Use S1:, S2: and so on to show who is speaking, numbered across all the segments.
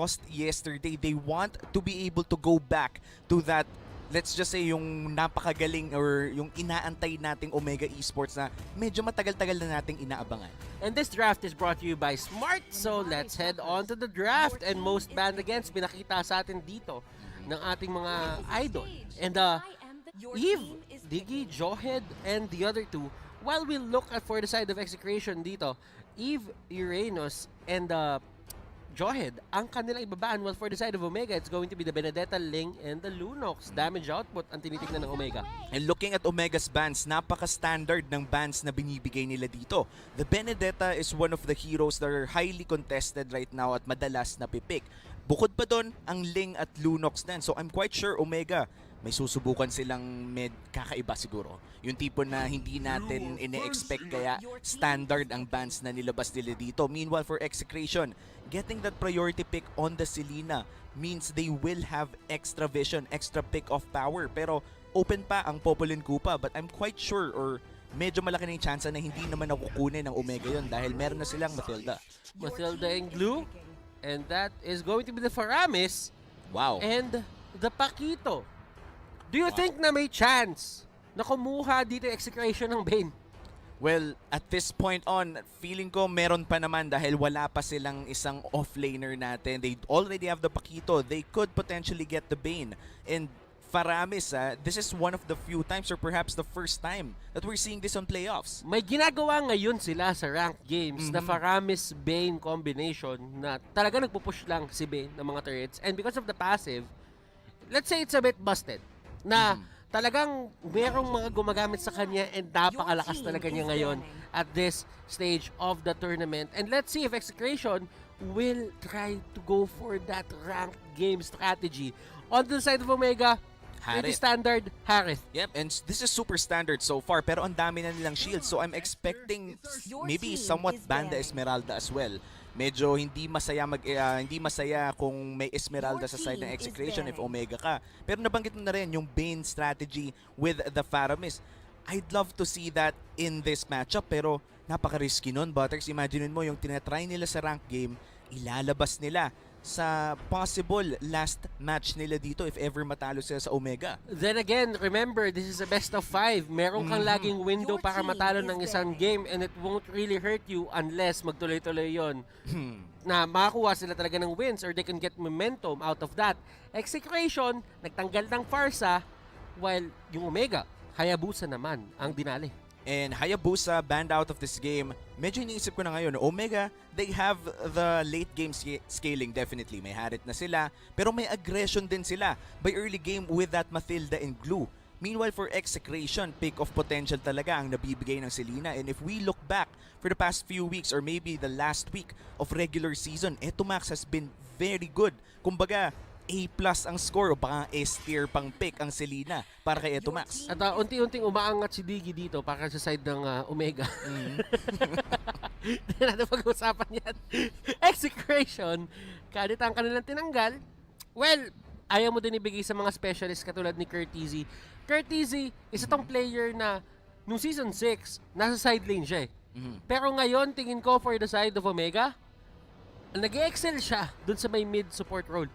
S1: lost yesterday. They want to be able to go back to that, let's just say, yung napakagaling or yung inaantay nating Omega Esports na medyo matagal-tagal na nating inaabangan.
S2: And this draft is brought to you by Smart. So let's head on to the draft. And most banned against, pinakita sa atin dito ng ating mga idol. And Eve, Diggy, Johed, and the other two, while we look at for the side of Execration dito, Eve, Uranus, and Johed, ang kanilang ibabaan, while for the side of Omega, it's going to be the Benedetta, Ling, and the Lunox. Damage output ang tinitignan ng Omega.
S1: And looking at Omega's bans, napaka-standard ng bans na binibigay nila dito. The Benedetta is one of the heroes that are highly contested right now at madalas na pipick. Bukod pa doon, ang Ling at Lunox din. So I'm quite sure Omega, may susubukan silang kakaiba siguro. Yung tipo na hindi natin ine-expect, kaya standard ang bans na nilabas nila dito. Meanwhile for Execration, getting that priority pick on the Selena means they will have extra vision, extra pick-off power. Pero open pa ang Popolin Koopa, but I'm quite sure or medyo malaki na yung chance na hindi naman nakukunin ng Omega yun dahil meron na silang Matilda.
S2: Matilda and Glue, and that is going to be the Faramis.
S1: Wow.
S2: And the Paquito. Do you think na may chance na kumuha dito yung Execration ng Bane?
S1: Well, at this point on, feeling ko meron pa naman dahil wala pa silang isang offlaner natin. They already have the Paquito. They could potentially get the Bane. And Faramis, this is one of the few times or perhaps the first time that we're seeing this on playoffs.
S2: May ginagawa ngayon sila sa ranked games na Faramis-Bane combination na talaga nagpupush lang si Bane ng mga turrets. And because of the passive, let's say it's a bit busted. Na talagang merong mga gumagamit sa kanya and napakalakas talaga niya ngayon at this stage of the tournament. And let's see if Execration will try to go for that ranked game strategy. On the side of Omega, pretty standard, Harith.
S1: Yep, and this is super standard so far, pero ang dami na nilang shields. So I'm expecting maybe somewhat Banda Esmeralda as well. Medyo hindi masaya kung may Esmeralda sa side ng Execration if Omega ka. Pero nabanggit mo na rin yung Bane strategy with the Faramis. I'd love to see that in this matchup, pero napaka-risky nun, Butters. Imagine mo yung tinatry nila sa rank game, ilalabas nila sa possible last match nila dito if ever matalo sila sa Omega.
S2: Then again, remember, this is a best of 5. Meron kang laging window para matalo ng isang game and it won't really hurt you unless magtuloy-tuloy yon. Na makakuha sila talaga ng wins or they can get momentum out of that. Execration, nagtanggal ng Farsa while yung Omega, Hayabusa naman ang dinali.
S1: And Hayabusa banned out of this game. Medyo iniisip ko na ngayon, Omega, they have the late game scaling definitely. May Harit na sila, pero may aggression din sila by early game with that Matilda and Glue. Meanwhile for Execration, pick of potential talaga ang nabibigay ng Selena. And if we look back for the past few weeks or maybe the last week of regular season, Etomax has been very good. Kumbaga, A+ ang score o baka S-tier pang pick ang Selena para kay Etomax.
S2: At unti-unting umaangat si Diggy dito para sa side ng Omega. Hindi natin pag-usapan yan. Execration, kahit ang kanilang tinanggal, well, ayaw mo din ibigay sa mga specialist katulad ni Curtizy. Curtizy, isa tong player na nung season 6, nasa side lane siya eh. Pero ngayon, tingin ko for the side of Omega, nag-excel siya dun sa may mid support role.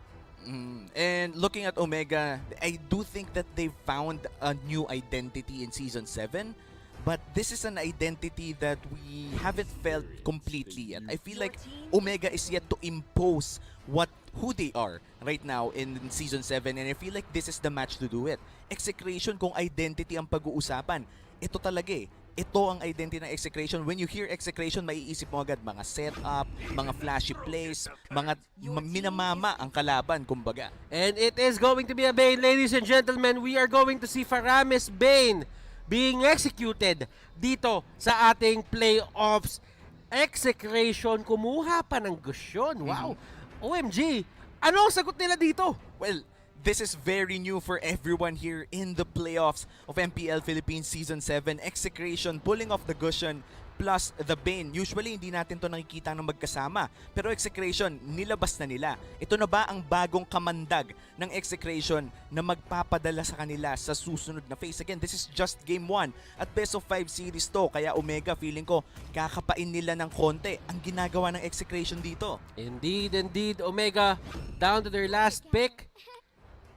S1: And looking at Omega, I do think that they found a new identity in Season 7. But this is an identity that we haven't felt completely yet. I feel like Omega is yet to impose who they are right now in Season 7. And I feel like this is the match to do it. Execration, kung identity ang pag-uusapan, ito talaga eh. Ito ang identity ng Execration. When you hear Execration, maiisip mo agad mga setup, mga flashy plays, mga minamama ang kalaban, kumbaga.
S2: And it is going to be a Bane, ladies and gentlemen. We are going to see Faramis Bane being executed dito sa ating playoffs. Execration, kumuha pa ng gusyon. Wow! OMG! Ano ang sagot nila dito?
S1: Well, this is very new for everyone here in the playoffs of MPL Philippines Season 7. Execration pulling off the cushion, plus the Bane. Usually hindi natin to nakikita ng magkasama. Pero Execration, nilabas na nila. Ito na ba ang bagong kamandag ng Execration na magpapadala sa kanila sa susunod na phase? Again, this is just game 1 at best of 5 series to. Kaya Omega, feeling ko, kakapain nila ng konti ang ginagawa ng Execration dito.
S2: Indeed, Omega down to their last pick.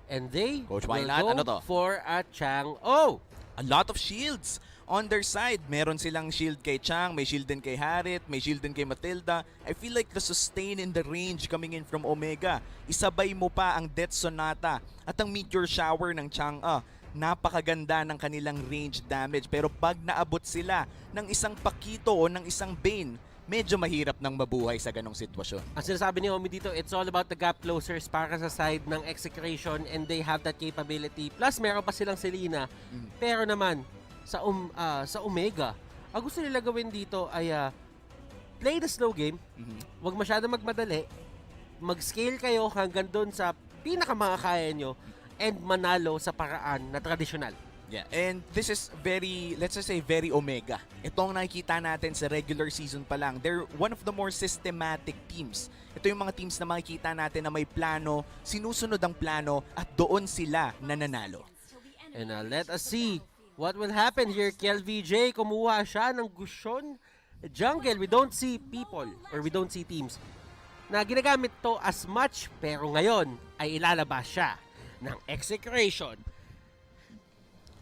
S2: And they
S1: Coach,
S2: will
S1: why not?
S2: go
S1: Ano to?
S2: for a Chang-O.
S1: A lot of shields on their side. Meron silang shield kay Chang, may shield din kay Harit, may shield din kay Matilda. I feel like the sustain in the range coming in from Omega. Isabay mo pa ang Death Sonata at ang Meteor Shower ng Chang-A. Napakaganda ng kanilang range damage. Pero pag naabot sila ng isang Pakito o ng isang Bane, medyo mahirap nang mabuhay sa ganong sitwasyon.
S2: Ang sinasabi ni Omi dito, it's all about the gap closers para sa side ng Execration and they have that capability. Plus, meron pa silang Selena. Pero naman, sa Omega, ang gusto nila gawin dito ay play the slow game, wag masyadong magmadali, mag-scale kayo hanggang doon sa pinakamakakaya nyo and manalo sa paraan na tradisyonal.
S1: Yeah, and this is very, let's just say, very Omega. Itong nakikita natin sa regular season pa lang. They're one of the more systematic teams. Ito yung mga teams na makikita natin na may plano, sinusunod ang plano, at doon sila nananalo.
S2: And let us see what will happen here. KLVJ, kumuha siya ng Gushon Jungle. We don't see people or we don't see teams na ginagamit to as much, pero ngayon ay ilalabas siya ng Execration.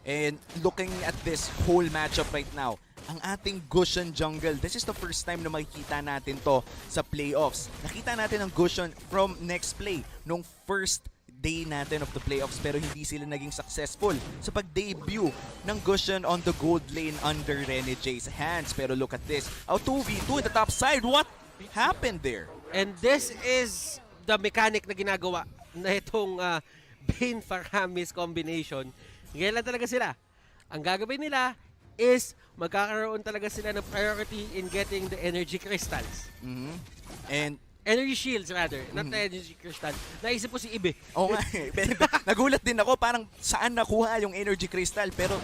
S1: And looking at this whole matchup right now, ang ating Gushon Jungle, this is the first time na makikita natin to sa playoffs. Nakita natin ang Gushon from next play, nung first day natin of the playoffs, pero hindi sila naging successful sa pag-debut ng Gushon on the gold lane under Rene J's hands. Pero look at this, 2v2 in the top side. What happened there?
S2: And this is the mechanic na ginagawa na itong Bane Faramis combination. Ngayon lang talaga sila. Ang gagawin nila is magkakaroon talaga sila ng priority in getting the energy crystals.
S1: And
S2: energy shields rather, not the energy crystal. Naisip ko si Ibe.
S1: oo nga, nagulat din ako parang saan nakuha yung energy crystal, pero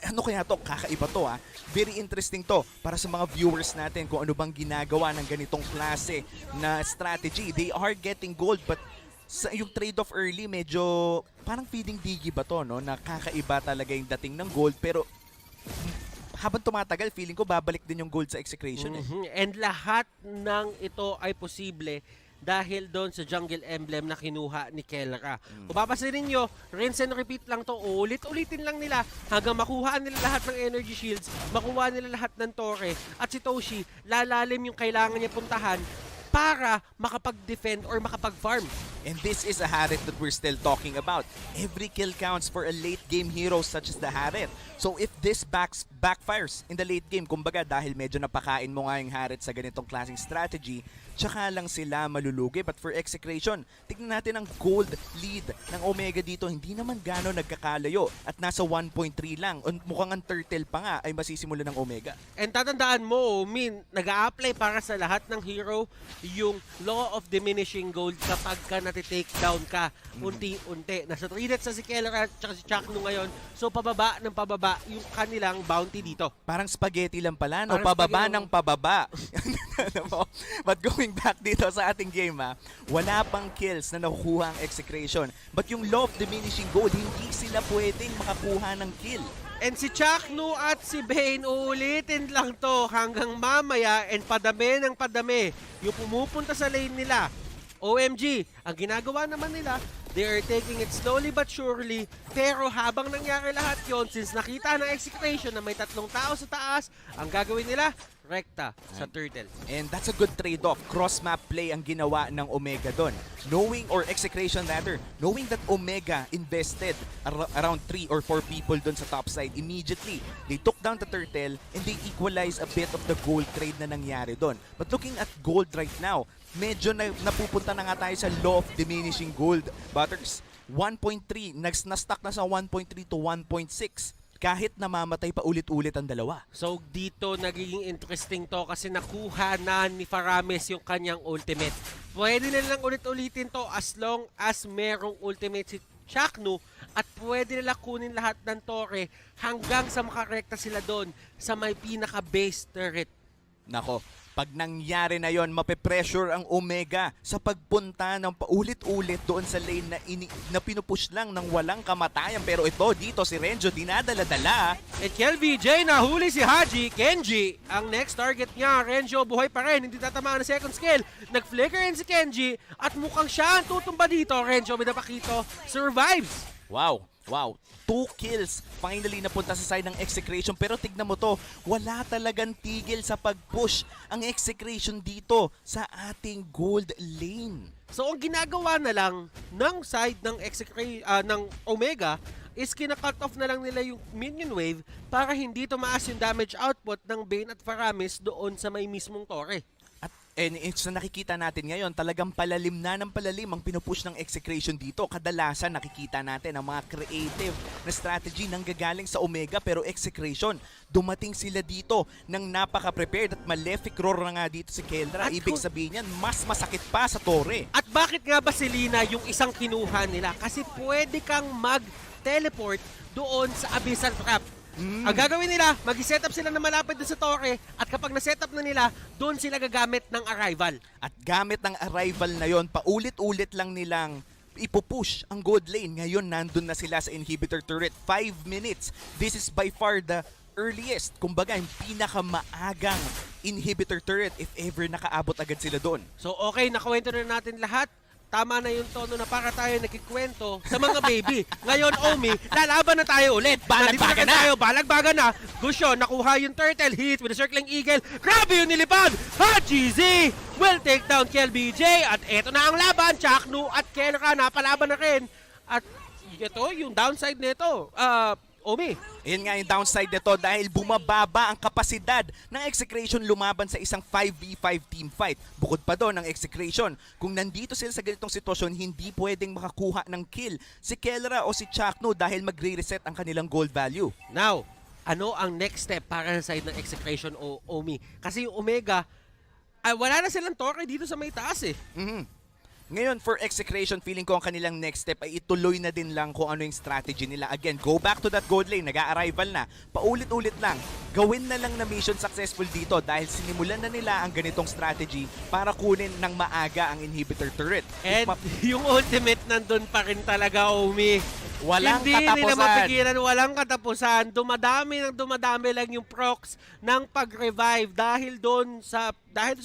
S1: ano kaya to? Kakaiba to ha. Very interesting to para sa mga viewers natin kung ano bang ginagawa ng ganitong klase na strategy. They are getting gold but sa yung trade-off early, medyo parang feeding digi ba to, no? Nakakaiba talaga yung dating ng gold, pero habang tumatagal, feeling ko babalik din yung gold sa Execration.
S2: And lahat ng ito ay posible dahil doon sa jungle emblem na kinuha ni Kelra. Kung papasin ninyo, rinse and repeat lang to, ulit-ulitin lang nila hanggang makuha nila lahat ng energy shields, makuha nila lahat ng torre, at si Toshi, lalalim yung kailangan niya puntahan para makapag-defend or makapag-farm.
S1: And this is a Harit that we're still talking about. Every kill counts for a late game hero such as the Harit. So if this backfires in the late game, kumbaga dahil medyo napakain mo nga yung Harit sa ganitong klaseng strategy, tsaka lang sila malulugi. But for Execration, tignan natin ang gold lead ng Omega dito. Hindi naman gano'n nagkakalayo at nasa 1.3 lang. Mukhang ang turtle pa nga ay masisimula ng Omega.
S2: And tatandaan mo, nag-a-apply para sa lahat ng hero yung law of diminishing gold kapag ka natitake down ka unti-unti. Nasa 3 deaths na si Kelra at si CH4KNU ngayon. So pababa ng pababa yung kanilang bounty dito.
S1: Parang spaghetti lang pala, no?
S2: Parang
S1: Pababa
S2: spaghetti.
S1: ng pababa. But going back dito sa ating game, wala pang kills na nakukuha ang Execration. But yung law of diminishing gold, hindi sila pwedeng makakuha ng kill.
S2: And si CH4KNU at si Bane, uulitin lang to hanggang mamaya and padami ng padami yung pumupunta sa lane nila. OMG, ang ginagawa naman nila, they are taking it slowly but surely, pero habang nangyari lahat yon, since nakita ng Execration na may 3 tao sa taas, ang gagawin nila, rekta sa turtle.
S1: And that's a good trade-off. Cross-map play ang ginawa ng Omega doon. Knowing, or Execration rather, knowing that Omega invested around 3 or 4 people doon sa top side, immediately, they took down the turtle and they equalized a bit of the gold trade na nangyari doon. But looking at gold right now, medyo napupunta na nga tayo sa law of diminishing gold. Butters, 1.3, na-stuck na sa 1.3 to 1.6. Kahit namamatay pa ulit-ulit ang dalawa.
S2: So dito nagiging interesting to kasi nakuha na ni Faramis yung kanyang ultimate. Pwede nilang ulit-ulitin to as long as merong ultimate si CH4KNU at pwede nila kunin lahat ng torre hanggang sa makarekta sila doon sa may pinaka-base turret
S1: Nako, pag nangyari na yon, mape-pressure ang Omega sa pagpunta ng paulit-ulit doon sa lane na pinupush lang ng walang kamatayan. Pero ito, dito si Renjo dinadala-dala.
S2: At KLVJ, nahuli si Haji. Kenji, ang next target niya. Renjo, buhay pa rin. Hindi tatamaan ng second skill. Nag-flicker in si Kenji. At mukhang siya ang tutumba dito. Renjo, Midapakito, survives.
S1: Wow, wow. 2 kills. Finally napunta sa side ng Execration. Pero tignan mo to, wala talagang tigil sa pag-push ang Execration dito sa ating gold lane.
S2: So ang ginagawa na lang ng side ng ng Omega is kina-cut off na lang nila yung minion wave para hindi tumaas yung damage output ng Bane at Faramis doon sa may mismong tore.
S1: And sa nakikita natin ngayon, talagang palalim na ng palalim ang pinupush ng Execration dito. Kadalasan nakikita natin ang mga creative na strategy nang gagaling sa Omega, pero Execration, dumating sila dito ng napaka-prepared at malefic roar na nga dito si Kelra. Ibig sabihin yan, mas masakit pa sa tore.
S2: At bakit nga ba si Lina yung isang kinuha nila? Kasi pwede kang mag-teleport doon sa Abyssal Trap. Ang gagawin nila, mag-set up sila na malapit sa tore at kapag na-set up na nila, doon sila gagamit ng arrival.
S1: At gamit ng arrival na yon, paulit-ulit lang nilang ipupush ang gold lane. Ngayon, nandun na sila sa inhibitor turret. 5 minutes. This is by far the earliest. Kumbaga, yung pinakamaagang inhibitor turret if ever nakaabot agad sila doon.
S2: So okay, nakawento na natin lahat. Tama na yung tono na para tayo nagkikwento sa mga baby. Ngayon, Omi, lalaban na tayo ulit.
S1: Balagbaga na
S2: tayo, balagbaga na. Gusyo, nakuha yung turtle hit with a circling eagle. Grabe yung nilipad. Haji Z will take down KLBJ. At eto na ang laban. CH4KNU at Kelra napalaban na rin. At ito, yung downside nito. Omi.
S1: Yan nga yung downside nito dahil bumababa ang kapasidad ng Execration lumaban sa isang 5v5 team fight. Bukod pa doon ang Execration, kung nandito sila sa ganitong sitwasyon, hindi pwedeng makakuha ng kill si Kelra o si CH4KNU dahil magre-reset ang kanilang gold value.
S2: Now, ano ang next step para sa side ng Execration o Omi? Kasi yung Omega, wala na silang torre dito sa may taas eh.
S1: Ngayon, for Execration, feeling ko ang kanilang next step ay ituloy na din lang kung ano yung strategy nila. Again, go back to that gold lane, nag-a-arrival na. Paulit-ulit lang, gawin na lang na mission successful dito dahil sinimulan na nila ang ganitong strategy para kunin ng maaga ang inhibitor turret.
S2: And yung ultimate nandun pa rin talaga, Omi.
S1: Walang
S2: Hindi
S1: katapusan.
S2: nila mapigilan, walang katapusan. Dumadami lang yung procs ng pag-revive dahil sa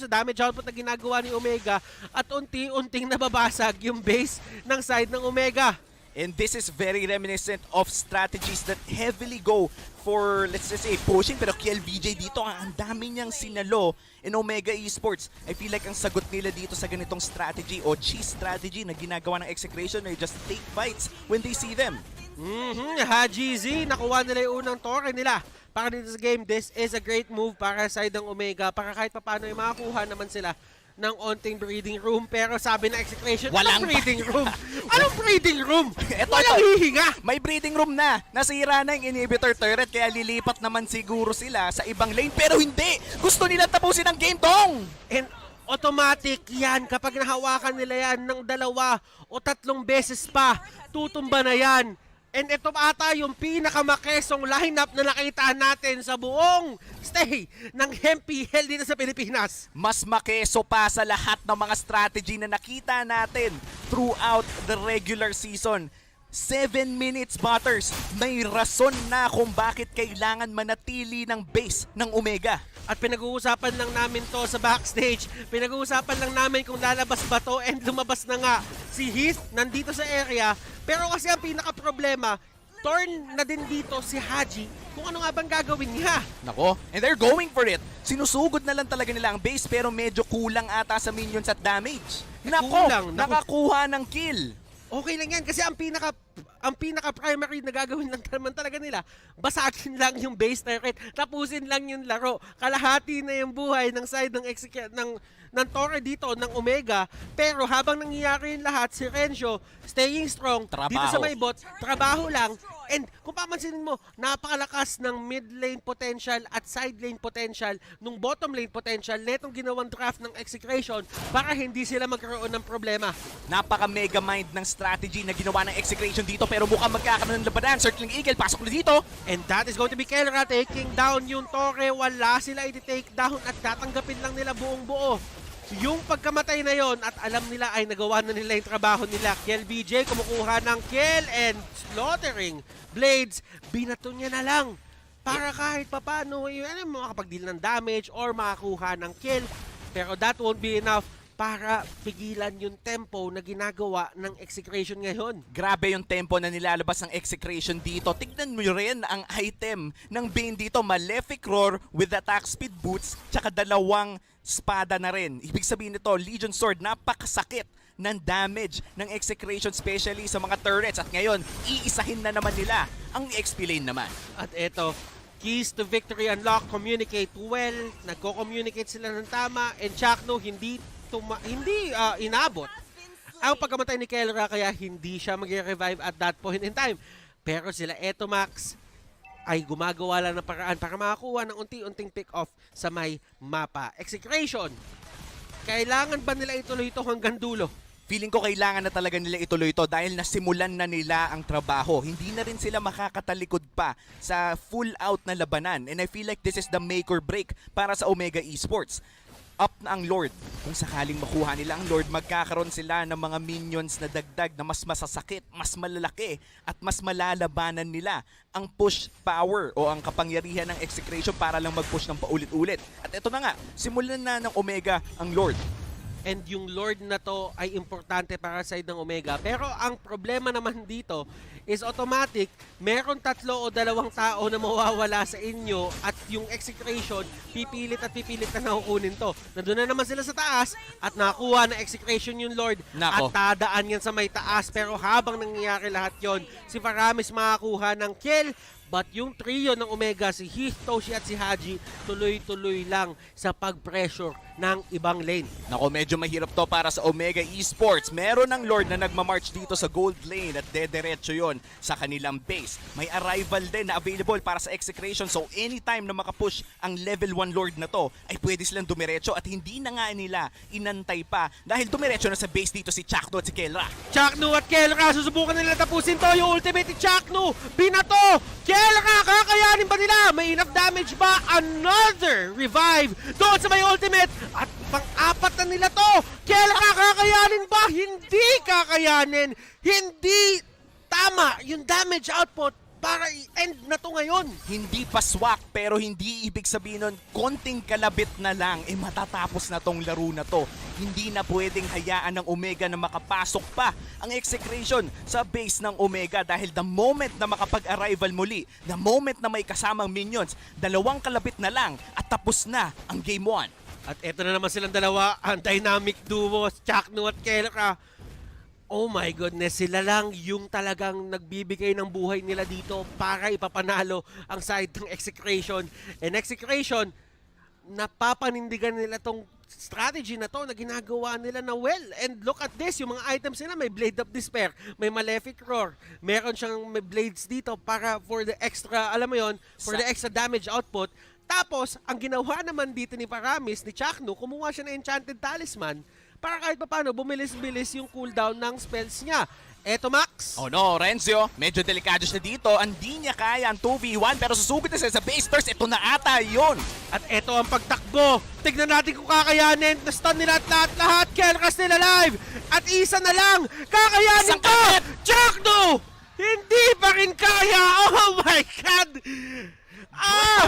S2: damage output na ginagawa ni Omega at unti-unting nababasag yung base ng side ng Omega.
S1: And this is very reminiscent of strategies that heavily go for, let's just say, pushing. Pero KLVJ dito, ang dami niyang sinalo in Omega Esports. I feel like ang sagot nila dito sa ganitong strategy o cheese strategy na ginagawa ng Execration ay just take fights when they see them.
S2: Haji Z, nakuha nila yung unang torre nila. Para dito sa game, this is a great move para sa side ng Omega. Para kahit paano ay makakuha naman sila ng onting breathing room. Pero sabi na Execration, walang breathing room. Anong breathing room? Walang hihinga.
S1: May breathing room na. Nasira na yung inhibitor turret kaya lilipat naman siguro sila sa ibang lane. Pero hindi. Gusto nila tapusin ang game, Dong.
S2: And automatic yan. Kapag nahawakan nila yan ng 2 o 3 beses pa, tutumba na yan. And ito ata yung pinakamakesong lineup na nakita natin sa buong stay ng MPL dito sa Pilipinas.
S1: Mas makeso pa sa lahat ng mga strategy na nakita natin throughout the regular season. 7 minutes, Butters. May rason na kung bakit kailangan manatili ng base ng Omega.
S2: At pinag-uusapan lang namin to sa backstage. Pinag-uusapan lang namin kung lalabas ba to and lumabas na nga. Si Heath nandito sa area. Pero kasi ang pinaka-problema, turn na din dito si Haji kung ano nga bang gagawin niya.
S1: Nako, and they're going for it. Sinusugod na lang talaga nila ang base pero medyo kulang ata sa minions at damage. Nako, nakakuha ng kill.
S2: Okay lang yan kasi ang pinaka-primary na gagawin lang naman talaga nila, basagin lang yung base turret, tapusin lang yung laro. Kalahati na yung buhay ng side ng Torre dito, ng Omega. Pero habang nangyayari yung lahat, si Renjo, staying strong, dito sa may bot, trabaho lang, And kung papansinin mo, napakalakas ng mid lane potential at side lane potential nung bottom lane potential netong ginawang draft ng Execration para hindi sila magkaroon ng problema.
S1: Napaka-mega mind ng strategy na ginawa ng Execration dito pero mukhang magkakaroon ng labanan. Circling Eagle, pasok na dito.
S2: And that is going to be Kelra taking down yung Torre. Wala sila i-take down at tatanggapin lang nila buong buo. Yung pagkamatay na yon at alam nila ay nagawa na nila yung trabaho nila. Kel BJ kumukuha ng kill and slaughtering Blades. Binato niya na lang para kahit papano makapag-deal ng damage or makakuha ng kill. Pero that won't be enough para pigilan yung tempo na ginagawa ng Execration ngayon.
S1: Grabe yung tempo na nilalabas ng Execration dito. Tignan mo rin ang item ng Bane dito. Malefic Roar with attack speed boots tsaka dalawang espada na rin. Ibig sabihin nito, Legion Sword, napakasakit ng damage ng Execration, especially sa mga turrets. At ngayon, iisahin na naman nila ang XP lane naman.
S2: At eto, keys to victory unlock, communicate well. Nagko-communicate sila ng tama. And CH4KNU hindi inabot ang pagkamatay ni Kelra, kaya hindi siya mag-revive at that point in time. Pero sila eto Max ay gumagawa lang ng paraan para makakuha ng unti-unting pick-off sa may mapa. Execration, kailangan ba nila ituloy ito hanggang dulo?
S1: Feeling ko kailangan na talaga nila ituloy ito dahil nasimulan na nila ang trabaho. Hindi na rin sila makakatalikod pa sa full-out na labanan. And I feel like this is the make or break para sa Omega Esports. Up na ang Lord. Kung sakaling makuha nila ang Lord, magkakaroon sila ng mga minions na dagdag na mas masasakit, mas malalaki, at mas malalabanan nila ang push power o ang kapangyarihan ng Execration para lang mag-push ng paulit-ulit. At ito na nga, simulan na ng Omega ang Lord.
S2: And yung Lord na to ay importante para sa side ng Omega. Pero ang problema naman dito is automatic, meron 3 o 2 tao na mawawala sa inyo at yung Execration, pipilit na nakukunin to. Nandun na naman sila sa taas at nakuha na Execration yung Lord.
S1: Nako.
S2: At tadaan yan sa may taas. Pero habang nangyayari lahat yon, si Faramis makakuha ng kill. But yung trio ng Omega, si Heath, Toshi at si Haji, tuloy-tuloy lang sa pag-pressure ng ibang lane.
S1: Nako, medyo mahirap to para sa Omega Esports. Meron ng Lord na nagmamarch dito sa gold lane at dederecho yon sa kanilang base. May arrival din na available para sa Execration, so anytime na makapush ang level 1 Lord na to, ay pwede silang dumiretso at hindi na nga nila inantay pa dahil dumiretso na sa base dito si CH4KNU at si Kelra.
S2: CH4KNU at Kelra, susubukan nila tapusin to. Yung ultimate ni CH4KNU, binato! Kelra, kakayanin ba nila? May enough damage ba? Another revive doon sa may ultimate. At pang-apat na nila to. Kelra, kakayanin ba? Hindi kakayanin. Hindi tama yung damage output para i-end na to ngayon.
S1: Hindi pa swak pero hindi ibig sabihin nun konting kalabit na lang matatapos na tong laro na to. Hindi na pwedeng hayaan ng Omega na makapasok pa ang Execration sa base ng Omega dahil the moment na makapag-arrival muli, the moment na may kasamang minions, 2 kalabit na lang at tapos na ang Game 1.
S2: At eto na naman silang dalawa, ang dynamic duo, CH4KNU at Kelra. Oh my goodness, sila lang yung talagang nagbibigay ng buhay nila dito para ipapanalo ang side ng Execration. And Execration, napapanindigan nila tong strategy na to na ginagawa nila na well. And look at this, yung mga items nila, may Blade of Despair, may Malefic Roar, meron siyang may blades dito para for the extra, alam mo yon, for the extra damage output. Tapos, ang ginawa naman dito ni Faramis, ni CH4KNU, kumuha siya ng Enchanted Talisman para kahit paano bumilis-bilis yung cooldown ng spells niya. Eto Max.
S1: Oh no, Renzo, medyo delikado siya dito. Hindi niya kaya ang 2v1 pero susugod na siya sa base first. Ito na ata yun.
S2: At eto ang pagtakbo. Tignan natin kung kakayanin. Na-stun nila at lahat. Kelra still alive. At isa na lang. Kakayanin
S1: Isang
S2: ko!
S1: kapit!
S2: CH4KNU! Hindi pa rin kaya. Oh my God! Ah!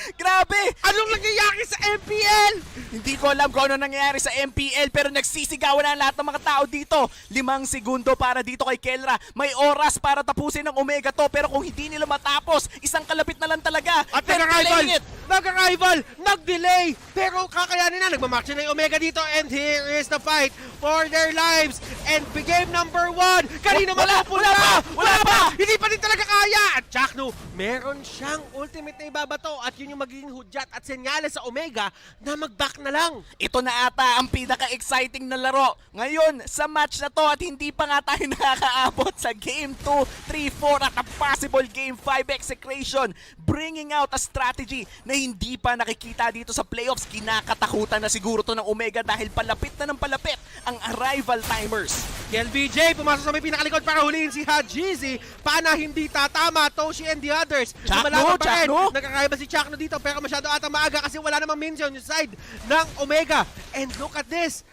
S1: Grabe!
S2: Anong nangyayari sa MPL?
S1: Hindi ko alam kung ano nangyayari sa MPL pero nagsisigawan na lahat ng mga tao dito. 5 segundo para dito kay Kelra. May oras para tapusin ng Omega to pero kung hindi nila matapos, 1 kalapit na lang talaga.
S2: At
S1: They're
S2: nag-arrival!
S1: delaying it.
S2: Nag-arrival! Nag-delay! Pero kakayanin na. Nagmamarch na yung Omega dito and here is the fight for their lives. And game number 1. Kanina mapupunta!
S1: Wala pa!
S2: Hindi pa rin talaga kaya! At CH4KNU, meron siyang ultimate na ibabato at yun yung yung magiging hudyat at senyales sa Omega na mag-back na lang.
S1: Ito na ata ang pinaka-exciting na laro ngayon sa match na to at hindi pa nga tayo nakakaabot sa Game 2, 3, 4 at a possible Game 5 Execration, bringing out a strategy na hindi pa nakikita dito sa playoffs. Kinakatakutan na siguro to ng Omega dahil palapit na ng palapit ang arrival timers.
S2: KLBJ pumasok sa may pinakalikod para huliin si Hajizi. Pana hindi tatama, Toshi and the others.
S1: CH4KNU, CH4KNU.
S2: Nakakaiba si CH4KNU dito pero masyado ata maaga kasi wala namang minion yung side ng Omega. And look at this.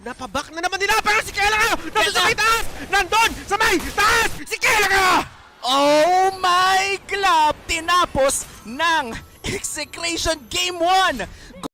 S2: Napabak na naman nila pero si Kelra! Nandun sa may taas! Nandun sa may taas! Si Kelra!
S1: Oh my club! Tinapos ng Execration Game 1!